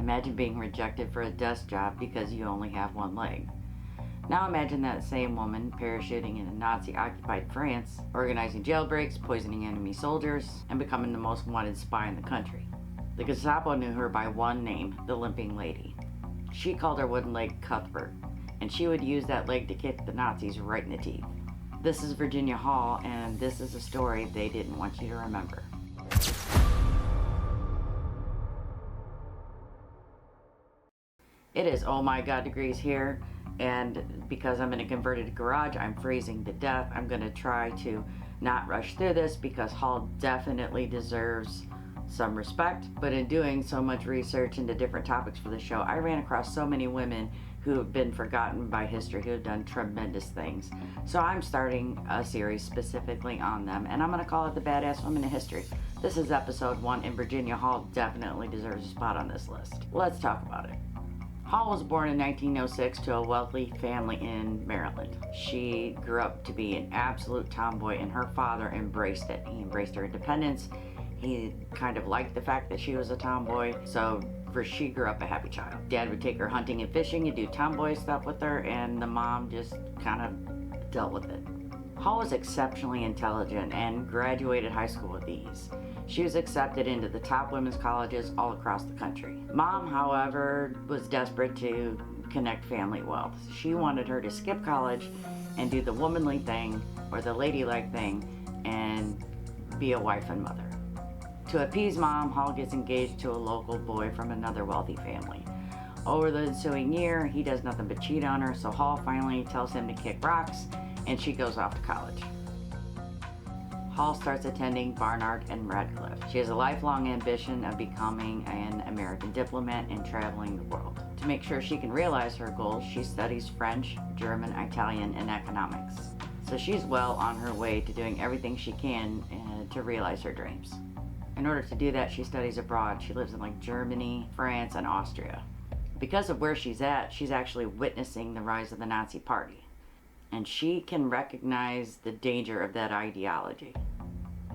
Imagine being rejected for a desk job because you only have one leg. Now imagine that same woman parachuting into Nazi-occupied France, organizing jailbreaks, poisoning enemy soldiers, and becoming the most wanted spy in the country. The Gestapo knew her by one name, the limping lady. She called her wooden leg Cuthbert, and she would use that leg to kick the Nazis right in the teeth. This is Virginia Hall, and this is a story they didn't want you to remember. It is oh my god degrees here, and because I'm in a converted garage, I'm freezing to death. I'm going to try to not rush through this because Hall definitely deserves some respect, but in doing so much research into different topics for the show, I ran across so many women who have been forgotten by history, who have done tremendous things. So I'm starting a series specifically on them, and I'm going to call it The Badass Women in History. This is episode 1, and Virginia Hall definitely deserves a spot on this list. Let's talk about it. Hall was born in 1906 to a wealthy family in Maryland. she grew up to be an absolute tomboy, and her father embraced it. He embraced her independence. He kind of liked the fact that she was a tomboy, so she grew up a happy child. Dad would take her hunting and fishing and do tomboy stuff with her, and the mom just kind of dealt with it. Hall was exceptionally intelligent and graduated high school with ease. She was accepted into the top women's colleges all across the country. Mom, however, was desperate to connect family wealth. She wanted her to skip college and do the womanly thing, or the ladylike thing, and be a wife and mother. To appease Mom, Hall gets engaged to a local boy from another wealthy family. Over the ensuing year, he does nothing but cheat on her, so Hall finally tells him to kick rocks, and she goes off to college. Hall starts attending Barnard and Radcliffe. She has a lifelong ambition of becoming an American diplomat and traveling the world. To make sure she can realize her goals, she studies French, German, Italian, and economics. So she's well on her way to doing everything she can to realize her dreams. In order to do that, she studies abroad. She lives in Germany, France, and Austria. Because of where she's at, she's actually witnessing the rise of the Nazi Party. And she can recognize the danger of that ideology.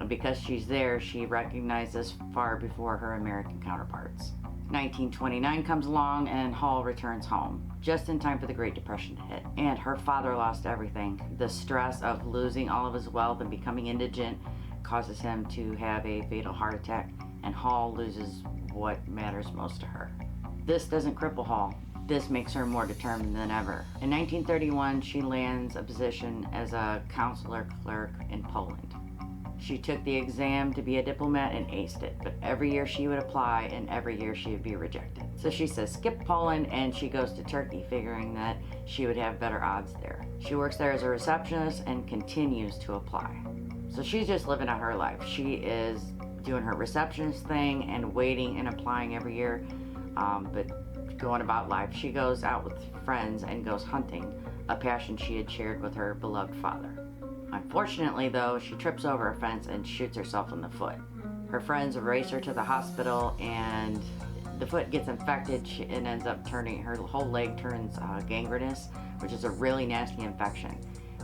And because she's there, she recognizes far before her American counterparts. 1929 comes along and Hall returns home, just in time for the Great Depression to hit. And her father lost everything. The stress of losing all of his wealth and becoming indigent causes him to have a fatal heart attack, and Hall loses what matters most to her. This doesn't cripple Hall. This makes her more determined than ever. In 1931, she lands a position as a consular clerk in Poland. She took the exam to be a diplomat and aced it, but every year she would apply and every year she would be rejected. So she says skip Poland and she goes to Turkey, figuring that she would have better odds there. She works there as a receptionist and continues to apply. So she's just living out her life. She is doing her receptionist thing and waiting and applying every year, but going about life. She goes out with friends and goes hunting, a passion she had shared with her beloved father. Unfortunately, though, she trips over a fence and shoots herself in the foot. Her friends race her to the hospital, and the foot gets infected and ends up her whole leg turns gangrenous, which is a really nasty infection.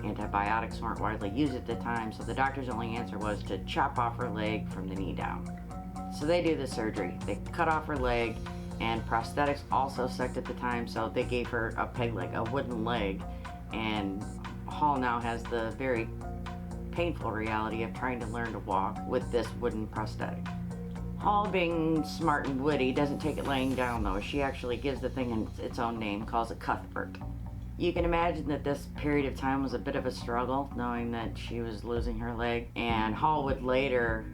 Antibiotics weren't widely used at the time, so the doctor's only answer was to chop off her leg from the knee down. So they do the surgery. They cut off her leg, and prosthetics also sucked at the time, so they gave her a peg leg, a wooden leg, and Hall now has the very painful reality of trying to learn to walk with this wooden prosthetic. Hall, being smart and witty, doesn't take it laying down though. She actually gives the thing its own name, calls it Cuthbert. You can imagine that this period of time was a bit of a struggle, knowing that she was losing her leg, and Hall would later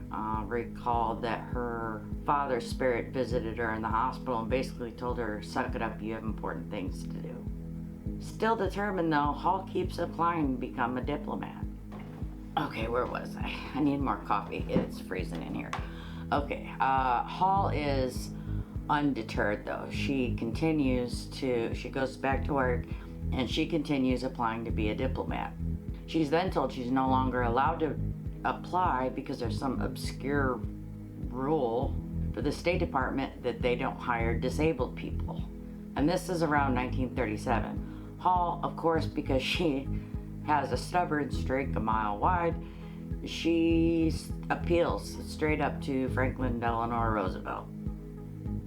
recall that her father's spirit visited her in the hospital and basically told her, suck it up, you have important things to do. Still determined though, Hall keeps applying to become a diplomat. Okay, where was I? I need more coffee, it's freezing in here. Okay, Hall is undeterred though. She goes back to work, and she continues applying to be a diplomat. She's then told she's no longer allowed to apply because there's some obscure rule for the State Department that they don't hire disabled people. And this is around 1937. Hall, of course, because she has a stubborn streak a mile wide, she appeals straight up to Franklin Delano Roosevelt.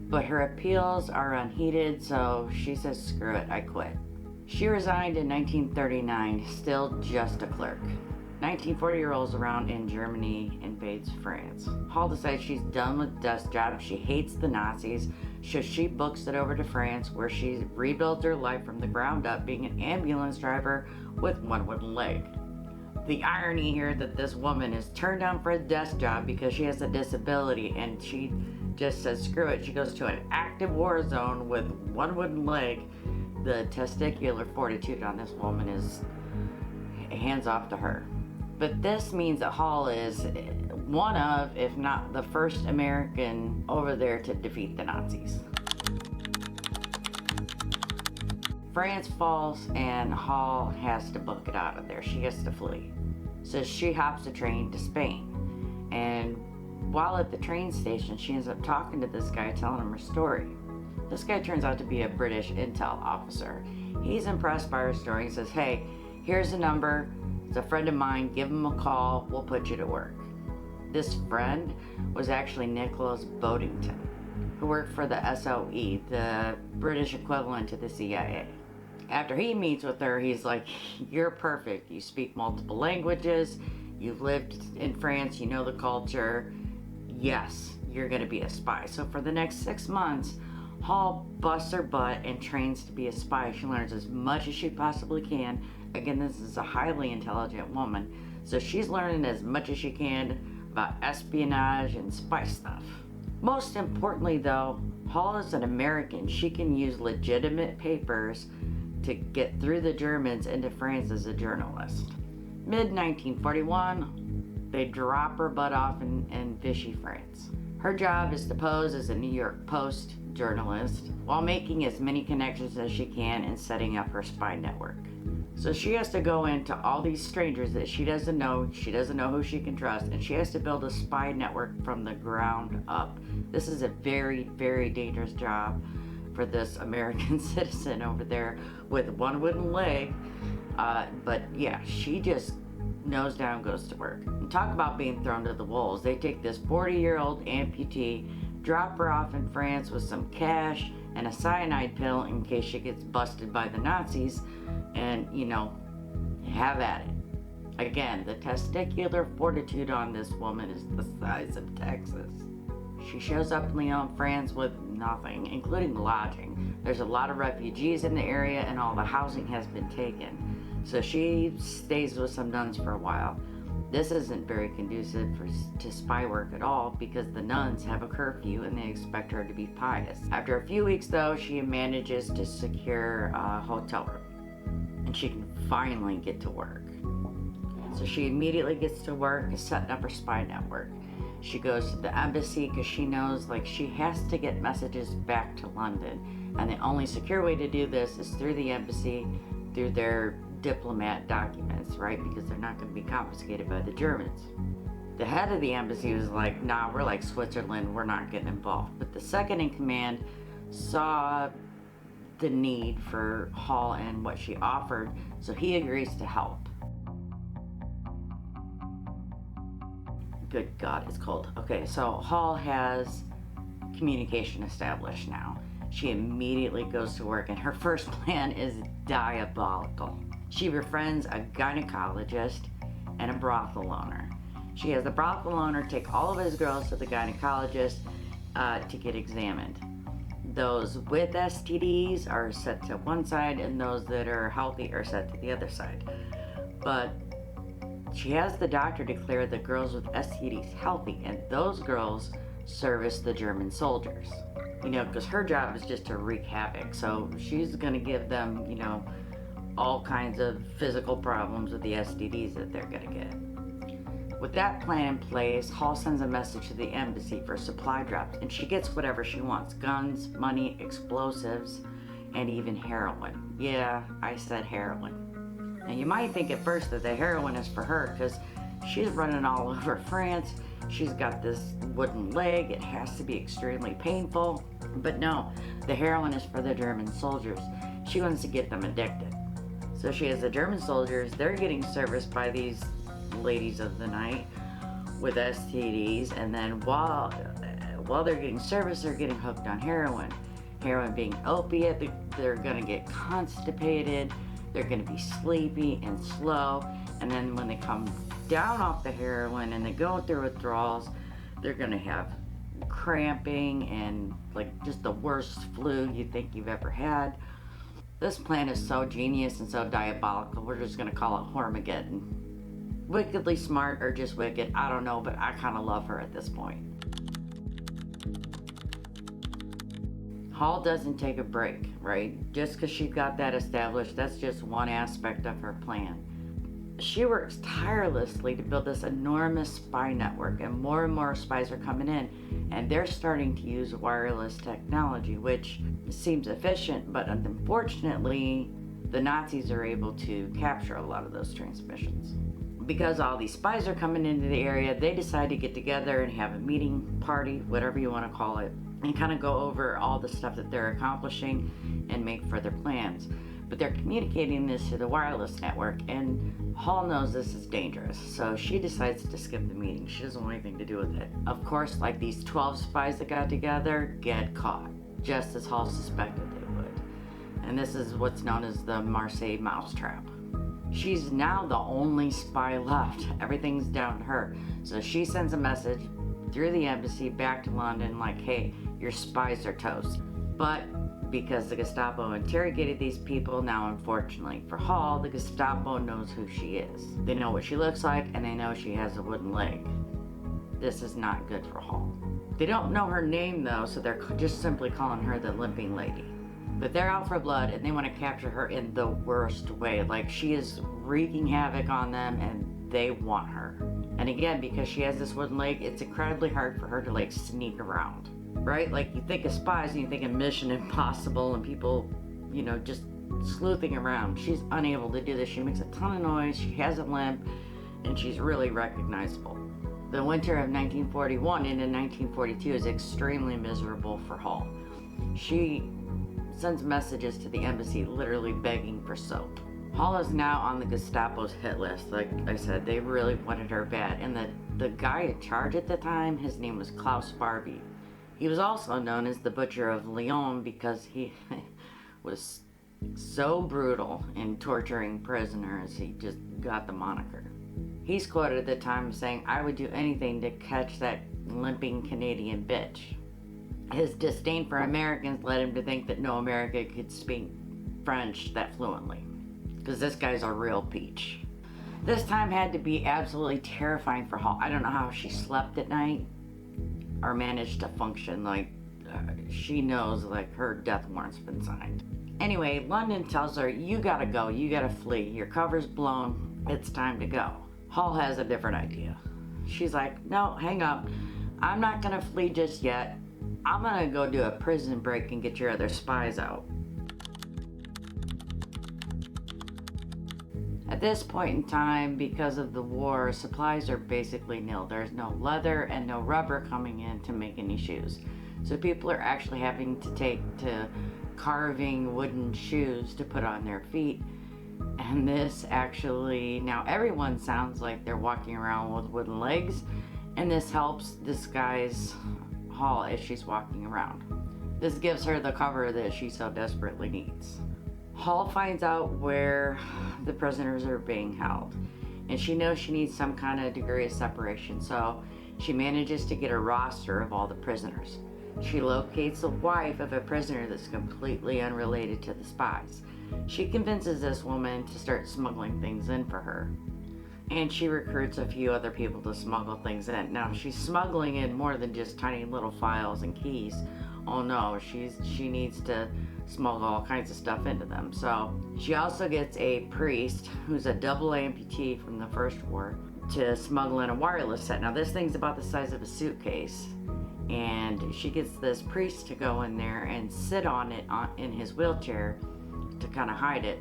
But her appeals are unheeded, so she says, screw it, I quit. She resigned in 1939, still just a clerk. 1940 rolls around and Germany invades France. Hall decides she's done with desk job. She hates the Nazis, so she books it over to France, where she rebuilds her life from the ground up, being an ambulance driver with one wooden leg. The irony here that this woman is turned down for a desk job because she has a disability, and she just says screw it. She goes to an active war zone with one wooden leg. The testicular fortitude on this woman is hands off to her. But this means that Hall is one of, if not the first American over there to defeat the Nazis. France falls and Hall has to book it out of there. She has to flee. So she hops a train to Spain. And while at the train station, she ends up talking to this guy, telling him her story. This guy turns out to be a British intel officer. He's impressed by her story and says, hey, here's a number. It's a friend of mine. Give him a call. We'll put you to work. This friend was actually Nicholas Boddington, who worked for the SOE, the British equivalent to the CIA. After he meets with her, he's like, you're perfect. You speak multiple languages. You've lived in France. You know the culture. Yes, you're going to be a spy. So for the next 6 months, Hall busts her butt and trains to be a spy. She learns as much as she possibly can. Again, this is a highly intelligent woman, so she's learning as much as she can about espionage and spy stuff. Most importantly though, Hall is an American. She can use legitimate papers to get through the Germans into France as a journalist. Mid-1941, they drop her butt off in Vichy, France. Her job is to pose as a New York Post journalist while making as many connections as she can and setting up her spy network. So she has to go into all these strangers that she doesn't know who she can trust, and she has to build a spy network from the ground up. This is a very, very dangerous job for this American citizen over there with one wooden leg. But yeah, she just nose down goes to work. And talk about being thrown to the wolves. They take this 40-year-old amputee, drop her off in France with some cash and a cyanide pill in case she gets busted by the Nazis, and, have at it. Again, the testicular fortitude on this woman is the size of Texas. She shows up in Lyon, France with nothing, including lodging. There's a lot of refugees in the area and all the housing has been taken. So she stays with some nuns for a while. This isn't very conducive to spy work at all because the nuns have a curfew and they expect her to be pious. After a few weeks though, she manages to secure a hotel room and she can finally get to work. So she immediately gets to work setting up her spy network. She goes to the embassy because she knows she has to get messages back to London, and the only secure way to do this is through the embassy, through their diplomat documents, right? Because they're not going to be confiscated by the Germans. The head of the embassy was like, nah, we're like Switzerland, we're not getting involved. But the second in command saw the need for Hall and what she offered, so he agrees to help. Good God, it's cold. Okay, so Hall has communication established now. She immediately goes to work, and her first plan is diabolical. She befriends a gynecologist and a brothel owner. She has the brothel owner take all of his girls to the gynecologist to get examined. Those with STDs are set to one side, and those that are healthy are set to the other side. But she has the doctor declare the girls with STDs healthy, and those girls service the German soldiers. Because her job is just to wreak havoc. So she's going to give them, all kinds of physical problems with the STDs that they're going to get. With that plan in place, Hall sends a message to the embassy for supply drops, and she gets whatever she wants: guns, money, explosives, and even heroin. Yeah, I said heroin. Now you might think at first that the heroin is for her because she's running all over France. She's got this wooden leg. It has to be extremely painful. But no, the heroin is for the German soldiers. She wants to get them addicted. So she has the German soldiers. They're getting serviced by these ladies of the night with STDs. And then while while they're getting service, they're getting hooked on heroin. Heroin being opiate, they're gonna get constipated, they're gonna be sleepy and slow, and then when they come down off the heroin and they go through withdrawals, they're gonna have cramping and like just the worst flu you think you've ever had. This plan is so genius and so diabolical, we're just gonna call it Hormageddon. Wickedly smart or just wicked, I don't know, but I kind of love her at this point. Hall doesn't take a break, right? Just because she got that established, that's just one aspect of her plan. She works tirelessly to build this enormous spy network, and more spies are coming in, and they're starting to use wireless technology, which seems efficient, but unfortunately, the Nazis are able to capture a lot of those transmissions. Because all these spies are coming into the area, they decide to get together and have a meeting, party, whatever you want to call it, and kind of go over all the stuff that they're accomplishing and make further plans. But they're communicating this to the wireless network, and Hall knows this is dangerous, so she decides to skip the meeting. She doesn't want anything to do with it. Of course, like these 12 spies that got together get caught, just as Hall suspected they would. And this is what's known as the Marseille mousetrap. She's now the only spy left. Everything's down to her. So she sends a message through the embassy back to London like, hey, your spies are toast. But because the Gestapo interrogated these people, now unfortunately for Hall, the Gestapo knows who she is. They know what she looks like, and they know she has a wooden leg. This is not good for Hall. They don't know her name though, so they're just simply calling her the limping lady. But they're out for blood, and they want to capture her in the worst way. Like, she is wreaking havoc on them, and they want her. And again, because she has this wooden leg, it's incredibly hard for her to like sneak around, right? Like, you think of spies and you think of Mission Impossible and people, you know, just sleuthing around. She's unable to do this. She makes a ton of noise, she has a limp, and she's really recognizable. The winter of 1941 into 1942 is extremely miserable for Hall. She sends messages to the embassy literally begging for soap. Hall is now on the Gestapo's hit list. Like I said, they really wanted her bad. And the guy in charge at the time, his name was Klaus Barbie. He was also known as the Butcher of Lyon because he was so brutal in torturing prisoners, he just got the moniker. He's quoted at the time saying, "I would do anything to catch that limping Canadian bitch." His disdain for Americans led him to think that no American could speak French that fluently, because this guy's a real peach. This time had to be absolutely terrifying for Hall. I don't know how she slept at night or managed to function. Like, she knows like her death warrant's been signed. Anyway, London tells her, you gotta go, you gotta flee, your cover's blown, it's time to go. Hall has a different idea. She's like, no, hang up, I'm not gonna flee just yet. I'm gonna go do a prison break and get your other spies out. At this point in time, because of the war, supplies are basically nil. There's no leather and no rubber coming in to make any shoes. So people are actually having to take to carving wooden shoes to put on their feet. And this actually, now everyone sounds like they're walking around with wooden legs, and this helps disguise Hall as she's walking around. This gives her the cover that she so desperately needs. Hall finds out where the prisoners are being held, and she knows she needs some kind of degree of separation, so she manages to get a roster of all the prisoners. She locates the wife of a prisoner that's completely unrelated to the spies. She convinces this woman to start smuggling things in for her, and she recruits a few other people to smuggle things in. Now, she's smuggling in more than just tiny little files and keys. Oh no, she needs to smuggle all kinds of stuff into them. So she also gets a priest who's a double amputee from the First War to smuggle in a wireless set. Now, this thing's about the size of a suitcase, and she gets this priest to go in there and sit on it in his wheelchair to kind of hide it.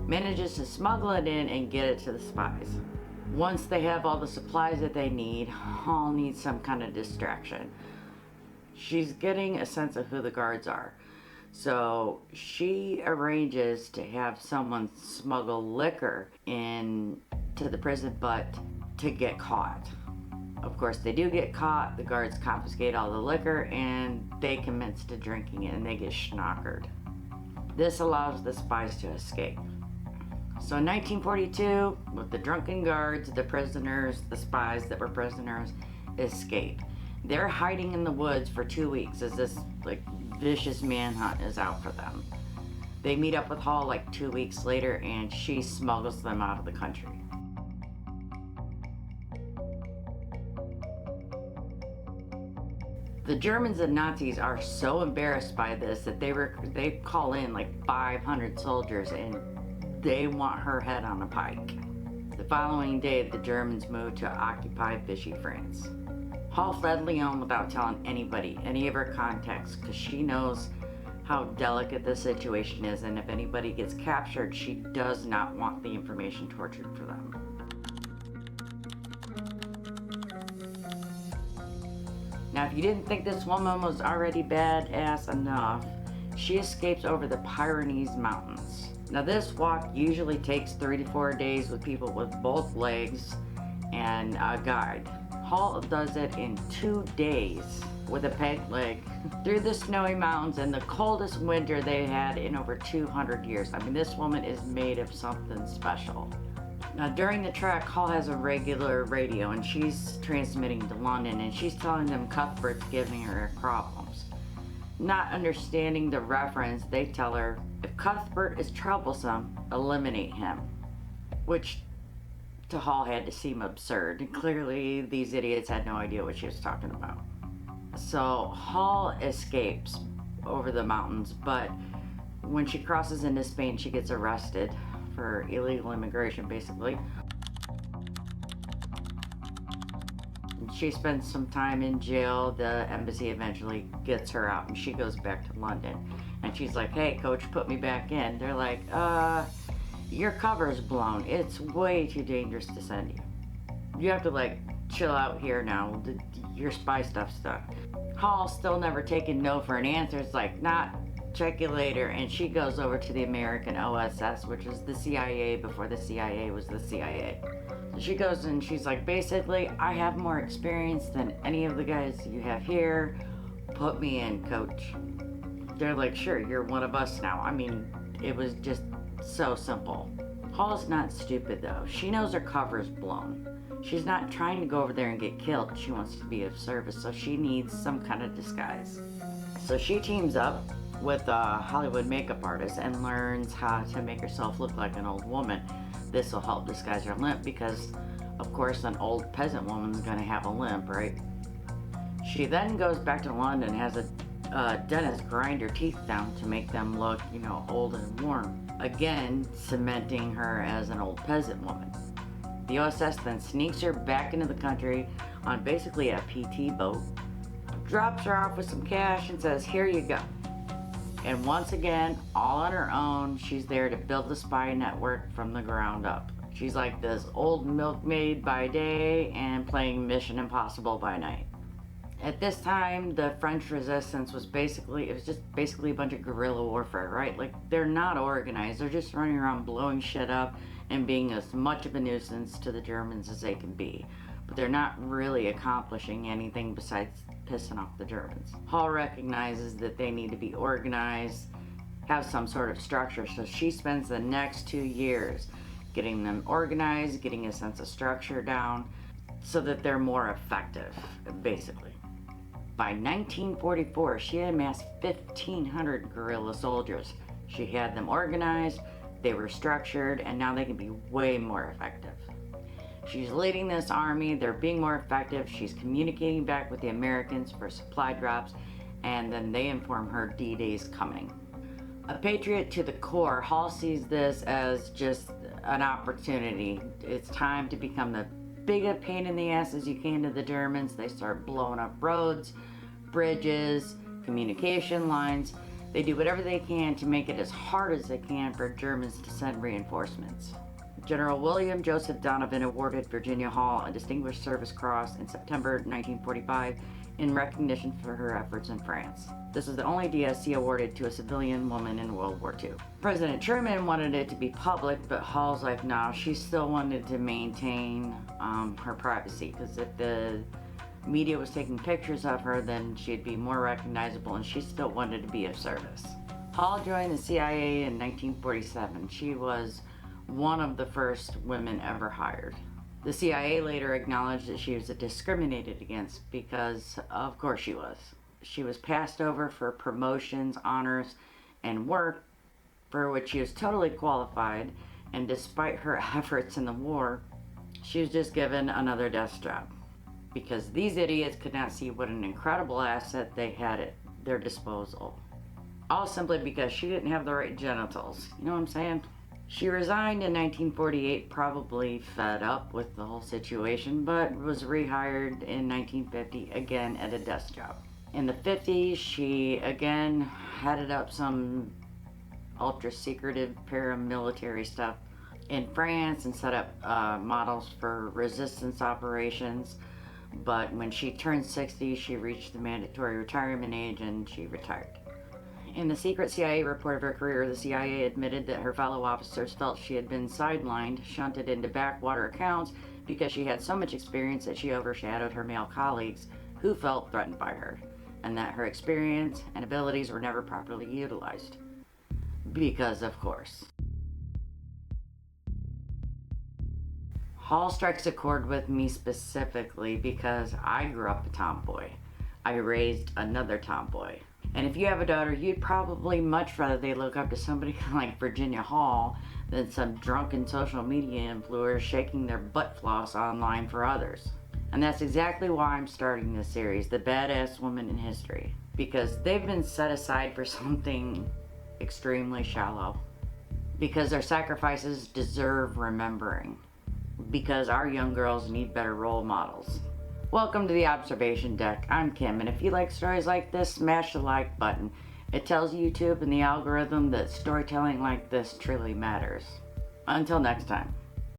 Manages to smuggle it in and get it to the spies. Once they have all the supplies that they need, Hall needs some kind of distraction. She's getting a sense of who the guards are. So she arranges to have someone smuggle liquor in to the prison, but to get caught. Of course, they do get caught. The guards confiscate all the liquor and they commence to drinking it and they get schnockered. This allows the spies to escape. So in 1942, with the drunken guards, the prisoners, the spies that were prisoners, escape. They're hiding in the woods for 2 weeks as this vicious manhunt is out for them. They meet up with Hall 2 weeks later and she smuggles them out of the country. The Germans and Nazis are so embarrassed by this that they call in 500 soldiers and they want her head on a pike. The following day, the Germans moved to occupy Vichy, France. Hall fled Lyon without telling anybody, any of her contacts, because she knows how delicate the situation is, and if anybody gets captured, she does not want the information tortured for them. Now, if you didn't think this woman was already badass enough, she escapes over the Pyrenees Mountains. Now, this walk usually takes 3 to 4 days with people with both legs and a guide. Hall does it in 2 days with a peg leg through the snowy mountains in the coldest winter they had in over 200 years. I mean, this woman is made of something special. Now, during the trek, Hall has a regular radio and she's transmitting to London and she's telling them Cuthbert's giving her problems. Not understanding the reference, they tell her, if Cuthbert is troublesome, eliminate him. Which to Hall had to seem absurd. And clearly, these idiots had no idea what she was talking about. So Hall escapes over the mountains, but when she crosses into Spain, she gets arrested for illegal immigration, basically. She spends some time in jail. The embassy eventually gets her out and she goes back to London. And she's like, hey, coach, put me back in. They're like, your cover's blown. It's way too dangerous to send you. You have to chill out here now. Your spy stuff's done. Hall still never taking no for an answer. It's like, not. Check you later. And she goes over to the American OSS, which is the CIA before the CIA was the CIA. So she goes and she's like, basically, I have more experience than any of the guys you have here. Put me in, coach. They're like, sure, you're one of us now. I mean, it was just so simple. Hall's not stupid though. She knows her cover's blown. She's not trying to go over there and get killed. She wants to be of service, so she needs some kind of disguise. So she teams up with a Hollywood makeup artist and learns how to make herself look like an old woman. This will help disguise her limp because, of course, an old peasant woman's gonna have a limp, right? She then goes back to London and has a dentist grind her teeth down to make them look, old and worn. Again, cementing her as an old peasant woman. The OSS then sneaks her back into the country on basically a PT boat, drops her off with some cash and says, here you go. And once again, all on her own, she's there to build the spy network from the ground up. She's like this old milkmaid by day and playing Mission Impossible by night. At this time, the French resistance was basically a bunch of guerrilla warfare, right? They're not organized, they're just running around blowing shit up and being as much of a nuisance to the Germans as they can be. But they're not really accomplishing anything besides pissing off the Germans. Hall recognizes that they need to be organized, have some sort of structure, so she spends the next 2 years getting them organized, getting a sense of structure down, so that they're more effective, basically. By 1944, she had amassed 1,500 guerrilla soldiers. She had them organized, they were structured, and now they can be way more effective. She's leading this army, they're being more effective, she's communicating back with the Americans for supply drops, and then they inform her D-Day's coming. A patriot to the core, Hall sees this as just an opportunity. It's time to become the biggest pain in the ass as you can to the Germans. They start blowing up roads, bridges, communication lines. They do whatever they can to make it as hard as they can for Germans to send reinforcements. General William Joseph Donovan awarded Virginia Hall a Distinguished Service Cross in September 1945 in recognition for her efforts in France. This is the only DSC awarded to a civilian woman in World War II. President Truman wanted it to be public, but Hall's like, no, she still wanted to maintain her privacy, because if the media was taking pictures of her, then she'd be more recognizable, and she still wanted to be of service. Hall joined the CIA in 1947. She was one of the first women ever hired. The CIA later acknowledged that she was discriminated against because, of course, she was. She was passed over for promotions, honors, and work for which she was totally qualified, and despite her efforts in the war, she was just given another desk job because these idiots could not see what an incredible asset they had at their disposal. All simply because she didn't have the right genitals. You know what I'm saying? She resigned in 1948, probably fed up with the whole situation, but was rehired in 1950 again at a desk job. In the 50s, she again headed up some ultra secretive paramilitary stuff in France and set up models for resistance operations. But when she turned 60, she reached the mandatory retirement age and she retired. In the secret CIA report of her career, the CIA admitted that her fellow officers felt she had been sidelined, shunted into backwater accounts because she had so much experience that she overshadowed her male colleagues who felt threatened by her, and that her experience and abilities were never properly utilized. Because, of course. Hall strikes a chord with me specifically because I grew up a tomboy. I raised another tomboy. And if you have a daughter, you'd probably much rather they look up to somebody like Virginia Hall than some drunken social media influencer shaking their butt floss online for others. And that's exactly why I'm starting this series, The Badass Woman in History. Because they've been set aside for something extremely shallow. Because their sacrifices deserve remembering. Because our young girls need better role models. Welcome to the observation deck. I'm Kim, and if you like stories like this, smash the like button. It tells YouTube and the algorithm that storytelling like this truly matters. Until next time.